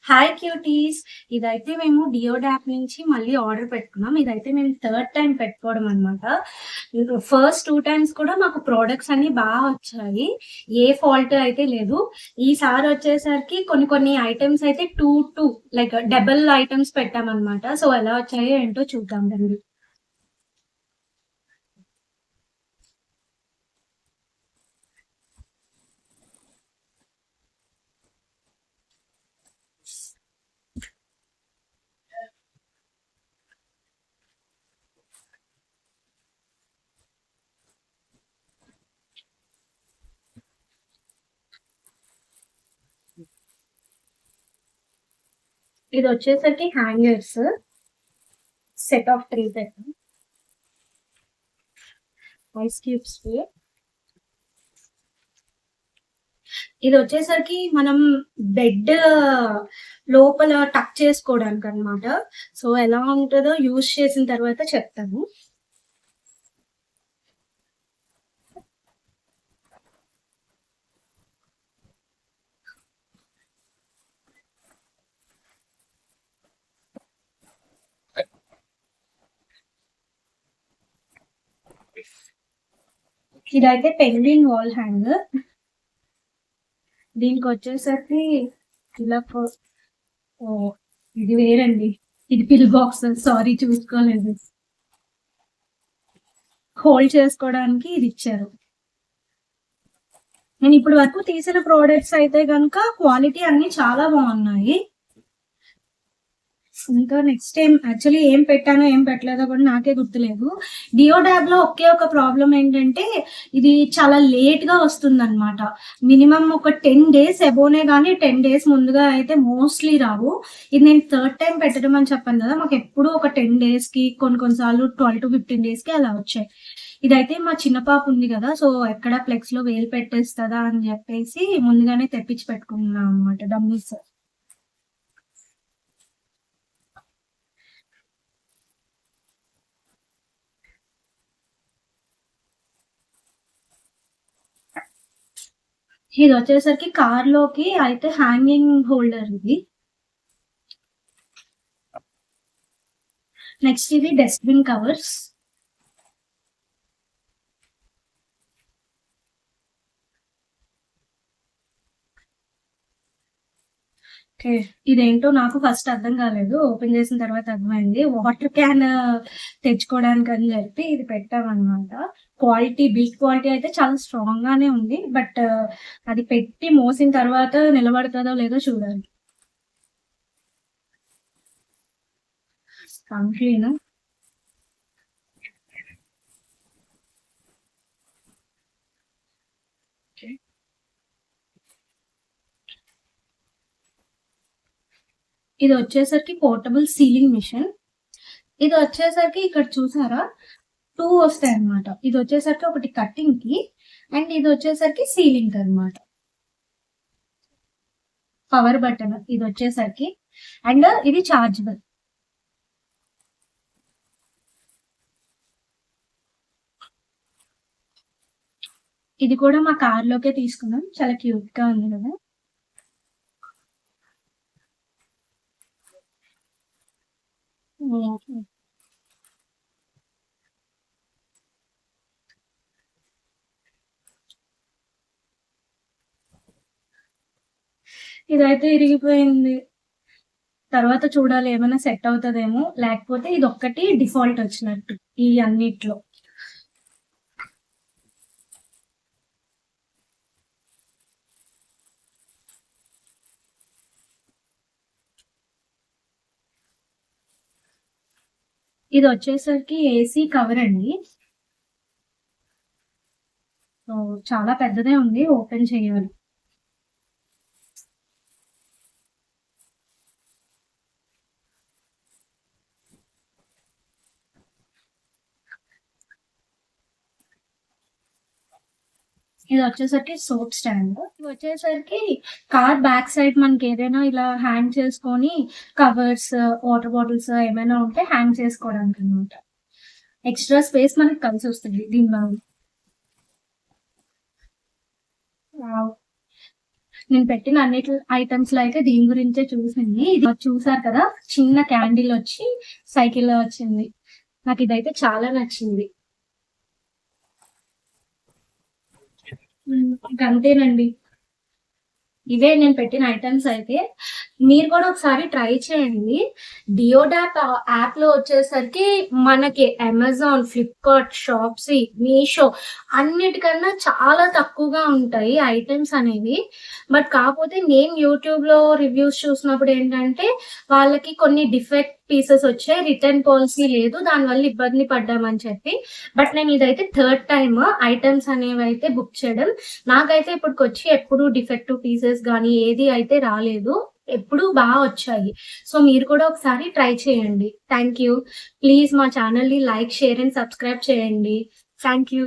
Hi cuties. ఇదైతే మేము డియోడ్ app నుంచి మళ్ళీ ఆర్డర్ పెట్టుకున్నాం. ఇదైతే మేము థర్డ్ టైమ్ పెట్టుకోవడం అనమాట. ఫస్ట్ 2 టైమ్స్ కూడా మాకు ప్రొడక్ట్స్ అన్నీ వచ్చాయి. ఏ ఫాల్ట్ అయితే లేదు. ఈసారి వచ్చేసరికి కొన్ని కొన్ని ఐటెమ్స్ అయితే 2 లైక్ డబుల్ ఐటెమ్స్ పెట్టామనమాట. సో, ఎలా వచ్చాయో ఏంటో చూద్దాం రండి. ఇది వచ్చేసరికి హ్యాంగర్స్ సెట్ ఆఫ్ 3 పెట్టాం. ఐస్ క్యూబ్స్ ఇది వచ్చేసరికి మనం బెడ్ లోపల టక్ చేసుకోవడానికి అనమాట. సో, ఎలా ఉంటుందో యూజ్ చేసిన తర్వాత చెప్తాను. ఇదైతే పెంగ్విన్ వాల్ హ్యాంగర్. దీనికి వచ్చేసరికి ఇలా ఓ, ఇది వేరండి. ఇది పిల్ బాక్స్, సారీ చూసుకోలేదు. హోల్డ్ చేసుకోవడానికి ఇది ఇచ్చారు. నేను ఇప్పుడు వరకు తీసిన ప్రోడక్ట్స్ అయితే కనుక క్వాలిటీ అన్ని చాలా బాగున్నాయి. ఇంకా నెక్స్ట్ టైం యాక్చువల్లీ ఏం పెట్టానో ఏం పెట్టలేదో కూడా నాకే గుర్తులేదు. డియో డాబ్ లో ఒకే ఒక ప్రాబ్లం ఏంటంటే ఇది చాలా లేట్ గా వస్తుంది అనమాట. మినిమం ఒక 10 days ఎబోనే కానీ 10 days ముందుగా అయితే మోస్ట్లీ రావు. ఇది నేను థర్డ్ టైం పెట్టడం అని చెప్పాను కదా, మాకు ఎప్పుడు ఒక 10 days కి కొన్నిసార్లు 12 to 15 days కి అలా వచ్చాయి. ఇదైతే మా చిన్న పాప ఉంది కదా, సో ఎక్కడ ఫ్లెక్స్ లో వేలు పెట్టేస్తుందా అని చెప్పేసి ముందుగానే తెప్పించి పెట్టుకున్నాం అనమాట డమ్మీస్. ఇది వచ్చేసరికి కార్ లోకి అయితే హ్యాంగింగ్ హోల్డర్ ఇది. నెక్స్ట్ ఇది డస్ట్బిన్ కవర్స్. ఓకే, ఇదేంటో నాకు ఫస్ట్ అర్థం కాలేదు. ఓపెన్ చేసిన తర్వాత అర్థమైంది. వాటర్ క్యాన్ తెచ్చుకోవడానికి అని చెప్పి ఇది పెట్టామన్నమాట. బిల్డ్ క్వాలిటీ అయితే చాలా స్ట్రాంగ్ గానే ఉంది. బట్ అది పెట్టి మోసిన తర్వాత నిలబడుతుందో లేదో చూడాలి. కంప్లీనా ఇది వచ్చేసరికి పోర్టబుల్ సీలింగ్ మిషన్. ఇది వచ్చేసరికి ఇక్కడ చూసారా 2 వస్తాయి అనమాట. ఇది వచ్చేసరికి ఒకటి కట్టింగ్ కి అండ్ ఇది వచ్చేసరికి సీలింగ్ అనమాట. పవర్ బటన్ ఇది వచ్చేసరికి అండ్ ఇది చార్జబుల్. ఇది కూడా మా కార్ లోకే తీసుకున్నాం. చాలా క్యూట్ గా ఉంది కదా. ఇదైతే ఇరిగిపోయింది. తర్వాత చూడాలి ఏమైనా సెట్ అవుతుందేమో, లేకపోతే ఇది ఒక్కటి డిఫాల్ట్ వచ్చినట్టు ఈ అన్నిట్లో. ఇది వచ్చేసరికి ఏసీ కవర్ అండి. చాలా పెద్దదే ఉంది, ఓపెన్ చేయాలి. ఇది వచ్చేసరికి సోప్ స్టాండ్. ఇది వచ్చేసరికి కార్ బ్యాక్ సైడ్ మనకి ఏదైనా ఇలా హ్యాంగ్ చేసుకొని కవర్స్, వాటర్ బాటిల్స్ ఏమైనా ఉంటే హ్యాంగ్ చేసుకోవడానికి అనమాట. ఎక్స్ట్రా స్పేస్ మనకి కలిసి వస్తుంది దీనిలో. నేను పెట్టిన అన్నిటి ఐటమ్స్ లో అయితే దీని గురించే చూసింది. ఇది చూసారు కదా, చిన్న క్యాండిల్ వచ్చి సైకిల్ లో వచ్చింది. నాకు ఇదైతే చాలా నచ్చింది. అంతేనండి. ఇవే నేను పెట్టిన ఐటమ్స్ అయితే. మీరు కూడా ఒకసారి ట్రై చేయండి. డియోడాప్ యాప్‌లో వచ్చేసరికి మనకి అమెజాన్, ఫ్లిప్‌కార్ట్, షాప్సీ, మీషో అన్నిటికన్నా చాలా తక్కువగా ఉంటాయి ఐటెమ్స్ అనేవి. బట్ కాపోతే నేను యూట్యూబ్‌లో రివ్యూస్ చూసినప్పుడు ఏంటంటే, వాళ్ళకి కొన్ని డిఫెక్ట్ పీసెస్ వచ్చాయి. రిటర్న్ పాలిసీ లేదు. దానివల్ల ఇబ్బంది పడ్డామని చెప్పి. బట్ నేను ఇదైతే థర్డ్ టైమ్ ఐటెమ్స్ అనేవైతే బుక్ చేయడం. నాకైతే ఇప్పటికొచ్చి ఎప్పుడు డిఫెక్టివ్ పీసెస్ గానీ ఏది అయితే రాలేదు. ఎప్పుడూ వచ్చాయి. సో, మీరు కూడా ఒకసారి ట్రై చేయండి. Thank you. ప్లీజ్ మా ఛానెల్‌ని లైక్, షేర్ అండ్ సబ్స్క్రైబ్ చేయండి. Thank you.